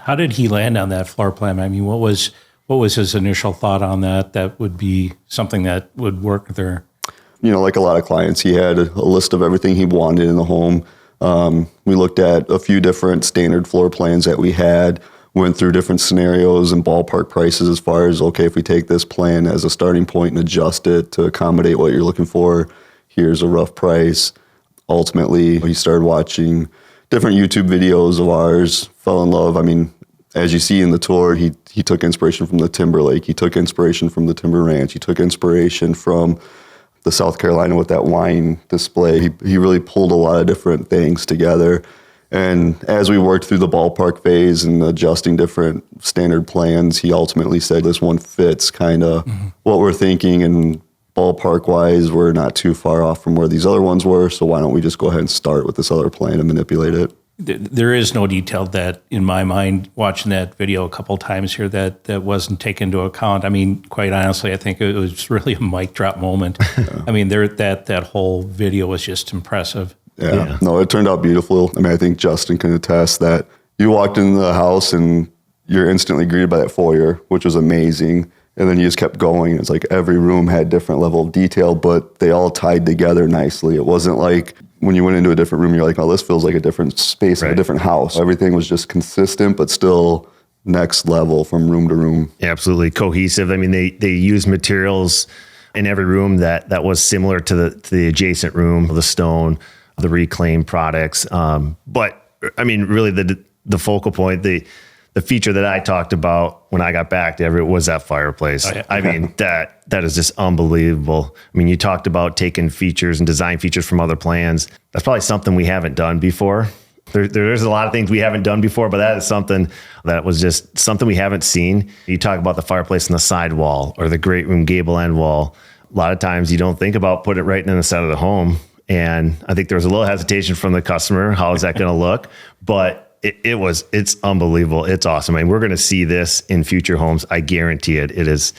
How did he land on that floor plan? I mean, what was his initial thought on that would be something that would work there? Like a lot of clients, he had a list of everything he wanted in the home. We looked at a few different standard floor plans that we had, went through different scenarios and ballpark prices as far as, okay, if we take this plan as a starting point and adjust it to accommodate what you're looking for, here's a rough price. Ultimately, he started watching different YouTube videos of ours, fell in love. I mean, as you see in the tour, he took inspiration from the Timberlake. He took inspiration from the Timber Ranch. He took inspiration from the South Carolina with that wine display. He really pulled a lot of different things together. And as we worked through the ballpark phase and adjusting different standard plans, he ultimately said, this one fits kind of what we're thinking, and ballpark-wise, we're not too far off from where these other ones were, so why don't we just go ahead and start with this other plan and manipulate it? There is no detail that, in my mind, watching that video a couple times here, that wasn't taken into account. I mean, quite honestly, I think it was really a mic drop moment. I mean, that whole video was just impressive. Yeah. No, it turned out beautiful. I mean, I think Justin can attest that you walked into the house and you're instantly greeted by that foyer, which was amazing. And then you just kept going. It's like every room had different level of detail, but they all tied together nicely. It wasn't like when you went into a different room, you're like, oh, this feels like a different space of a different house. Everything was just consistent, but still next level from room to room. Absolutely cohesive. I mean, they used materials in every room that was similar to the adjacent room, the stone, the reclaimed products. But I mean, really the focal point, the feature that I talked about when I got back to Everett was that fireplace. Oh, yeah. I mean, that is just unbelievable. I mean, you talked about taking features and design features from other plans. That's probably something we haven't done before. There's a lot of things we haven't done before, but that is something that was just something we haven't seen. You talk about the fireplace on the side wall or the great room gable end wall. A lot of times you don't think about putting it right in the side of the home. And I think there was a little hesitation from the customer. How is that going to look? But it's unbelievable. It's awesome. I mean, we're going to see this in future homes. I guarantee it. It is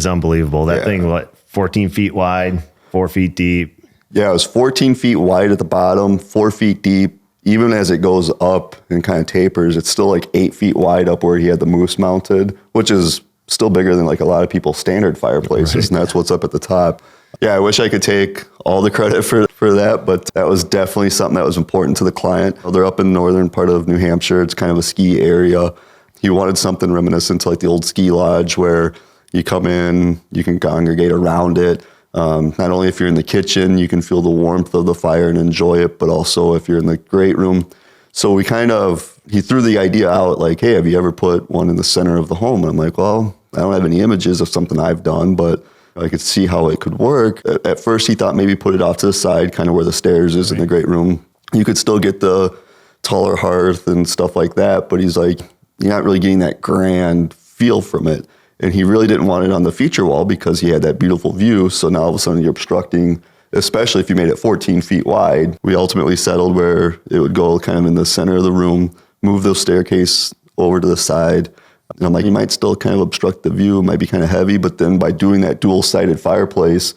unbelievable. That thing, 14 feet wide, 4 feet deep. Yeah, it was 14 feet wide at the bottom, 4 feet deep. Even as it goes up and kind of tapers, it's still like 8 feet wide up where he had the moose mounted, which is still bigger than like a lot of people's standard fireplaces. Right. And that's what's up at the top. Yeah, I wish I could take all the credit for that, but that was definitely something that was important to the client. They're up in the northern part of New Hampshire. It's kind of a ski area. He wanted something reminiscent to like the old ski lodge where you come in, you can congregate around it. Not only if you're in the kitchen, you can feel the warmth of the fire and enjoy it, but also if you're in the great room. So he threw the idea out like, hey, have you ever put one in the center of the home? And I'm like, well, I don't have any images of something I've done, but I could see how it could work. At first, he thought maybe put it off to the side, kind of where the stairs is in the great room. You could still get the taller hearth and stuff like that, but he's like, you're not really getting that grand feel from it. And he really didn't want it on the feature wall because he had that beautiful view. So now all of a sudden you're obstructing, especially if you made it 14 feet wide. We ultimately settled where it would go kind of in the center of the room, move the staircase over to the side. And I'm like, you might still kind of obstruct the view. It might be kind of heavy, but then by doing that dual-sided fireplace,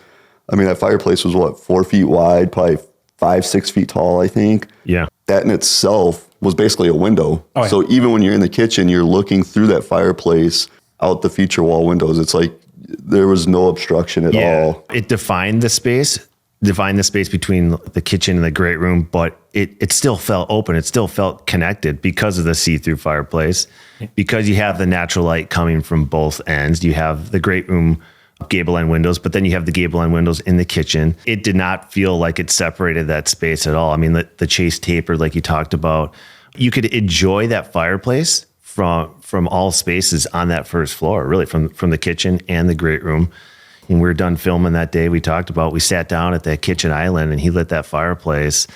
I mean, that fireplace was 4 feet wide, probably 5-6 feet tall, I think. Yeah. That in itself was basically a window. Oh, yeah. So even when you're in the kitchen, you're looking through that fireplace out the feature wall windows. It's like there was no obstruction at all. It defined the space between the kitchen and the great room, but it still felt open. It still felt connected because of the see-through fireplace, because you have the natural light coming from both ends. You have the great room gable end windows, but then you have the gable end windows in the kitchen. It did not feel like it separated that space at all. I mean, the chase tapered like you talked about. You could enjoy that fireplace from all spaces on that first floor, really from the kitchen and the great room. When we were done filming that day, we sat down at that kitchen island and he lit that fireplace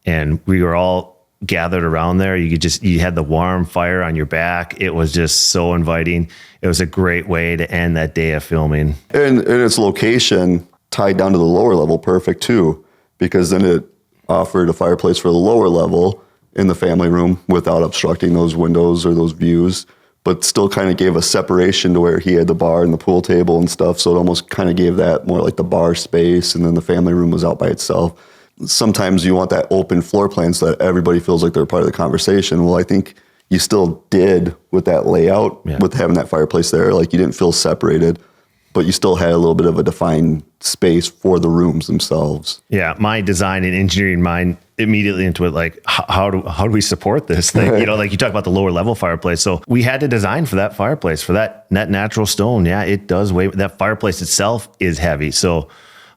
and we were all gathered around there. You had the warm fire on your back. It was just so inviting. It was a great way to end that day of filming. And its location tied down to the lower level perfect too, because then it offered a fireplace for the lower level in the family room without obstructing those windows or those views, but still kind of gave a separation to where he had the bar and the pool table and stuff. So it almost kind of gave that more like the bar space, and then the family room was out by itself. Sometimes you want that open floor plan so that everybody feels like they're part of the conversation. Well, I think you still did with that layout, with having that fireplace there. Like you didn't feel separated, but you still had a little bit of a defined space for the rooms themselves. Yeah, my design and engineering mind immediately into it, like how do we support this thing? You know, like you talk about the lower level fireplace. So we had to design for that fireplace, for that natural stone. Yeah, it does weigh. That fireplace itself is heavy. So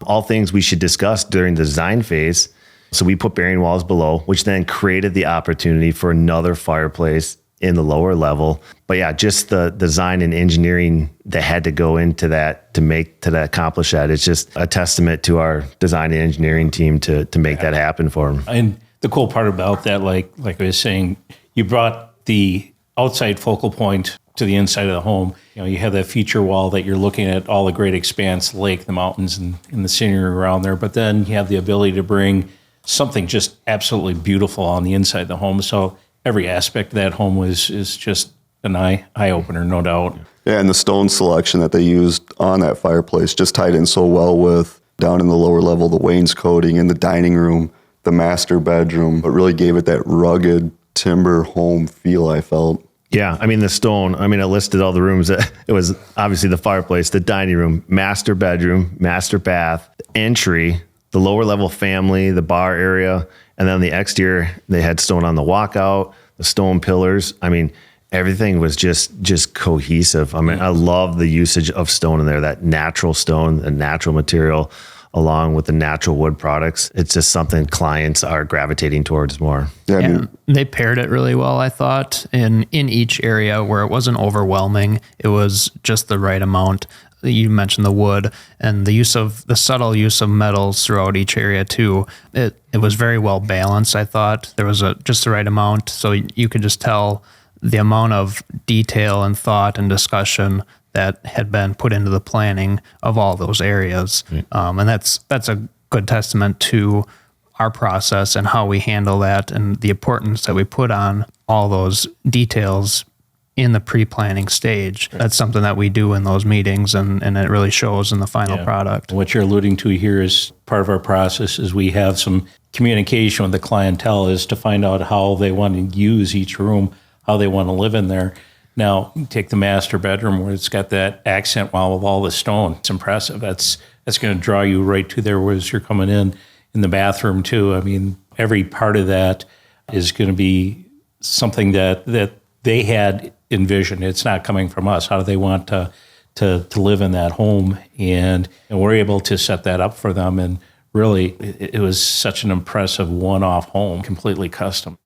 all things we should discuss during the design phase. So we put bearing walls below, which then created the opportunity for another fireplace in the lower level. But yeah, just the design and engineering that had to go into that to accomplish that. It's just a testament to our design and engineering team to make that happen for them. And the cool part about that, like I was saying, you brought the outside focal point to the inside of the home. You know, you have that feature wall that you're looking at all the great expanse, the lake, the mountains, and the scenery around there. But then you have the ability to bring something just absolutely beautiful on the inside of the home. So every aspect of that home is just an eye opener, no doubt. Yeah, and the stone selection that they used on that fireplace just tied in so well with down in the lower level, the wainscoting in the dining room, the master bedroom, but really gave it that rugged timber home feel, I felt. Yeah, I mean, the stone, I listed all the rooms. It was obviously the fireplace, the dining room, master bedroom, master bath, entry, the lower level family, the bar area, and then the exterior, they had stone on the walkout, the stone pillars. I mean, everything was just cohesive. I mean, I love the usage of stone in there, that natural stone, the natural material, along with the natural wood products. It's just something clients are gravitating towards more. Yeah, they paired it really well, I thought, in each area where it wasn't overwhelming. It was just the right amount. You mentioned the wood and the subtle use of metals throughout each area too. It was very well balanced, I thought. There was just the right amount, so you could just tell the amount of detail and thought and discussion that had been put into the planning of all those areas. And that's a good testament to our process and how we handle that and the importance that we put on all those details in the pre-planning stage. That's something that we do in those meetings, and it really shows in the final product. What you're alluding to here is part of our process is we have some communication with the clientele is to find out how they want to use each room, how they want to live in there. Now, take the master bedroom where it's got that accent wall of all the stone. It's impressive. That's going to draw you right to there as you're coming in the bathroom too. I mean, every part of that is going to be something that they had envisioned. It's not coming from us. How do they want to live in that home? And we're able to set that up for them. And really, it was such an impressive one-off home, completely custom.